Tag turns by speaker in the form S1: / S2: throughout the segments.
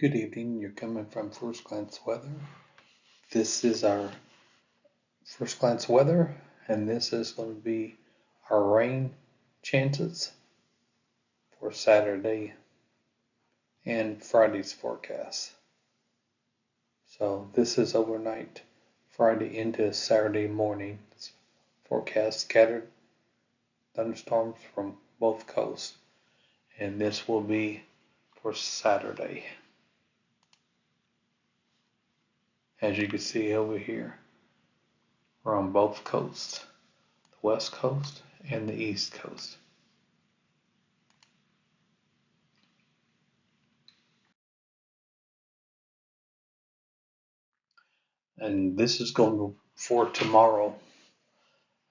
S1: Good evening, you're coming from First Glance Weather. This is our First Glance Weather, and this is going to be our rain chances for Saturday and Friday's forecast. So this is overnight, Friday into Saturday morning forecast, scattered thunderstorms from both coasts, and this will be for Saturday. As you can see over here, we're on both coasts, the west coast and the east coast. And this is going for tomorrow.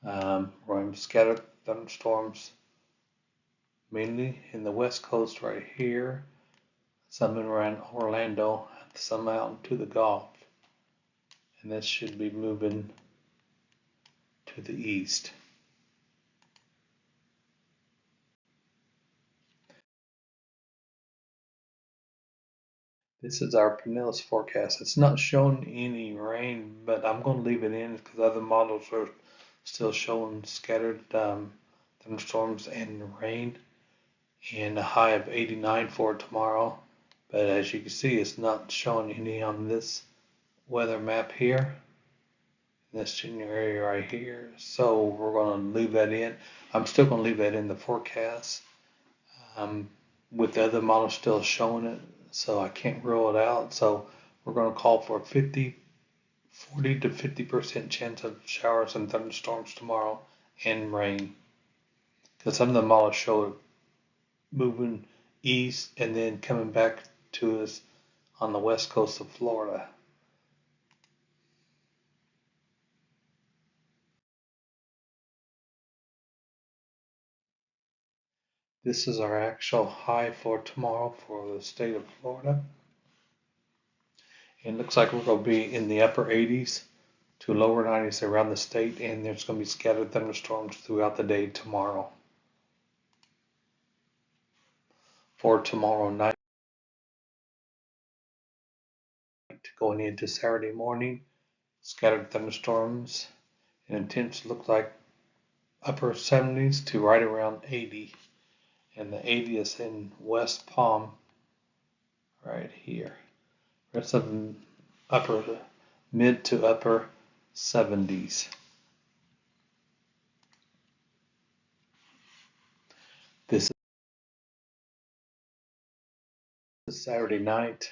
S1: We're going to scattered thunderstorms mainly in the west coast right here, some around Orlando, some out to the Gulf, and this should be moving to the east. This is our Pinellas forecast. It's not showing any rain, but I'm going to leave it in because other models are still showing scattered thunderstorms and rain, and a high of 89 for tomorrow. But as you can see, it's not showing any on this weather map here, this junior area right here. So we're going to leave that in. I'm still going to leave that in the forecast. With the other model still showing it, so I can't rule it out. So we're going to call for a 40 to 50% chance of showers and thunderstorms tomorrow and rain. Because some of the models show it moving east and then coming back to us on the west coast of Florida. This is our actual high for tomorrow for the state of Florida. It looks like we're going to be in the upper 80s to lower 90s around the state, and there's going to be scattered thunderstorms throughout the day tomorrow. For tomorrow night, going into Saturday morning, scattered thunderstorms and temps look like upper 70s to right around 80. And the 80 is in West Palm right here. Rest of them upper mid to upper 70s. This is Saturday night.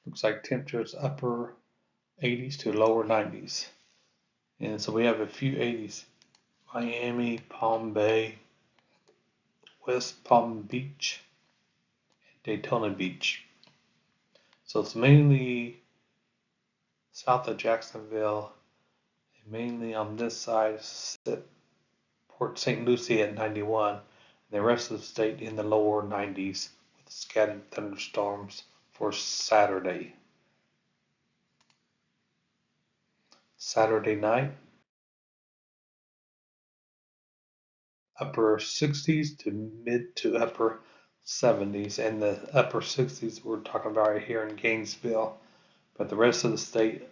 S1: Looks like temperatures upper 80s to lower 90s. And so we have a few 80s. Miami, Palm Bay, West Palm Beach, and Daytona Beach. So it's mainly south of Jacksonville, and mainly on this side, Port St. Lucie at 91, and the rest of the state in the lower 90s with scattered thunderstorms for Saturday. Saturday night, upper 60s to mid to upper 70s, and the upper 60s we're talking about right here in Gainesville, but the rest of the state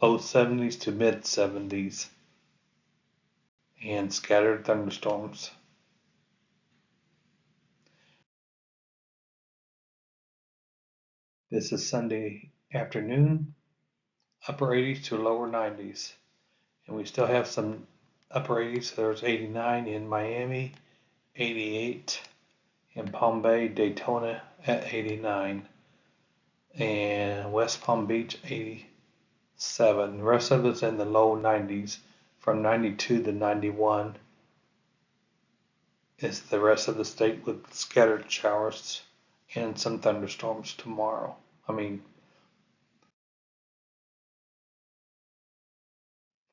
S1: low 70s to mid 70s and scattered thunderstorms. This is Sunday afternoon, upper 80s to lower 90s, and we still have some upper 80s. There's 89 in Miami, 88 in Palm Bay, Daytona at 89, and West Palm Beach 87. The rest of it's in the low 90s, from 92 to 91 is the rest of the state with scattered showers and some thunderstorms tomorrow.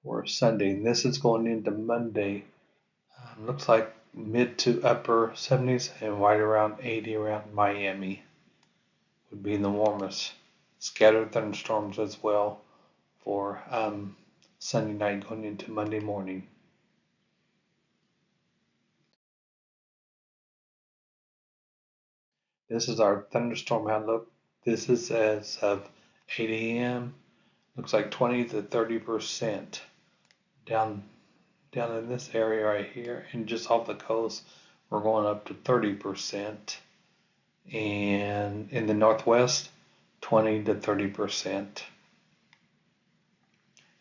S1: For Sunday. And this is going into Monday. Looks like mid to upper 70s and right around 80 around Miami would be the warmest. Scattered thunderstorms as well for Sunday night going into Monday morning. This is our thunderstorm outlook This is as of 8 a.m. Looks like 20 to 30% down in this area right here, and just off the coast, we're going up to 30%, and in the northwest, 20 to 30%.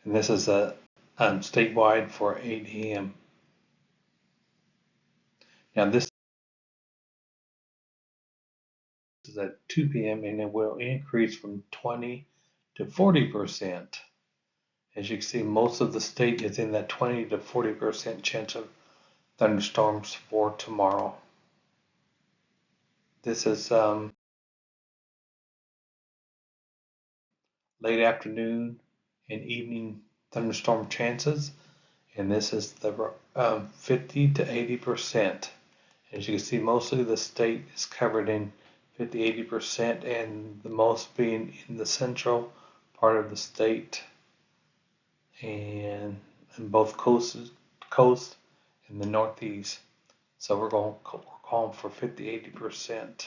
S1: And this is a statewide for 8 a.m. Now this is at 2 p.m. and it will increase from 20 to 40%. As you can see, most of the state is in that 20 to 40% chance of thunderstorms for tomorrow. This is late afternoon and evening thunderstorm chances, and this is the 50 to 80%. As you can see, mostly the state is covered in 50-80%, and the most being in the central part of the state and in both coast and the northeast. So we're calling for 50-80%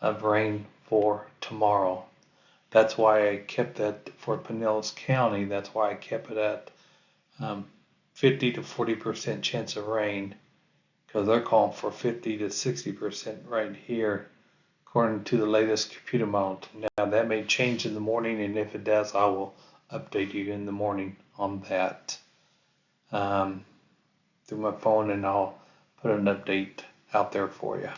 S1: of rain for tomorrow. That's why I kept that for Pinellas County. That's why I kept it at 50 to 40% chance of rain, because they're calling for 50 to 60% right here, according to the latest computer model. Now that may change in the morning, and if it does, I will update you in the morning on that through my phone, and I'll put an update out there for you.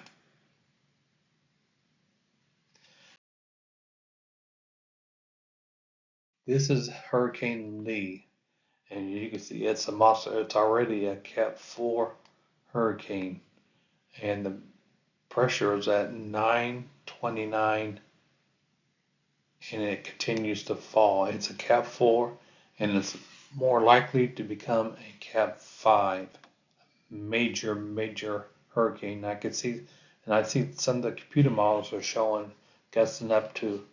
S1: This is Hurricane Lee, and you can see it's a monster. It's already a Cat 4 hurricane, and the pressure is at 929, and it continues to fall. It's a Cat 4, and it's more likely to become a Cat 5, major hurricane. I see some of the computer models are showing gusting up to,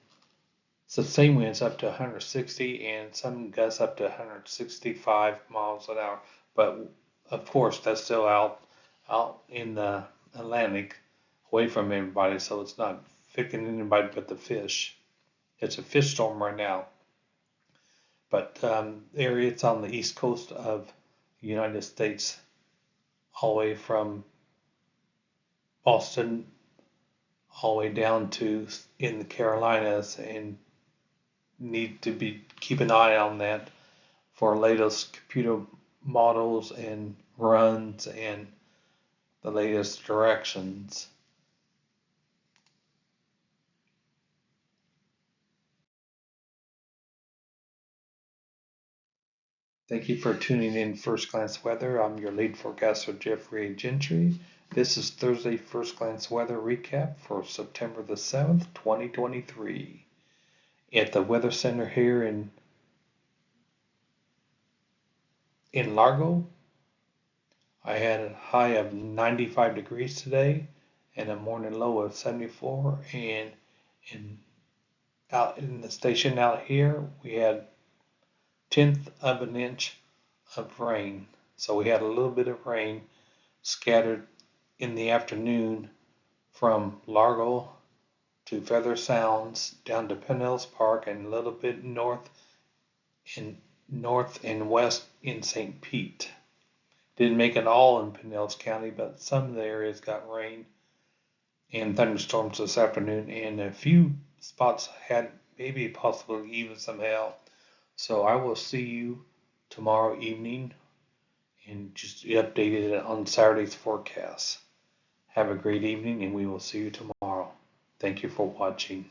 S1: sustained winds up to 160, and some gusts up to 165 miles an hour. But of course, that's still out in the Atlantic, away from everybody, so it's not affecting anybody but the fish. It's a fish storm right now. But area, it's on the east coast of the United States, all the way from Boston all the way down to in the Carolinas, and need to keep an eye on that for latest computer models and runs and the latest directions. Thank you for tuning in First Glance Weather. I'm your lead forecaster, Jeffrey Gentry. This is Thursday First Glance Weather Recap for September the 7th, 2023. At the Weather Center here in Largo, I had a high of 95 degrees today and a morning low of 74. And out in the station out here, we had 1/10 of an inch of rain. So we had a little bit of rain scattered in the afternoon from Largo to Feather Sounds down to Pinellas Park, and a little bit north and west in St. Pete. Didn't make it all in Pinellas County, but some of the areas got rain and thunderstorms this afternoon, and a few spots had maybe possibly even some hail. So I will see you tomorrow evening and just updated on Saturday's forecast. Have a great evening, and we will see you tomorrow. Thank you for watching.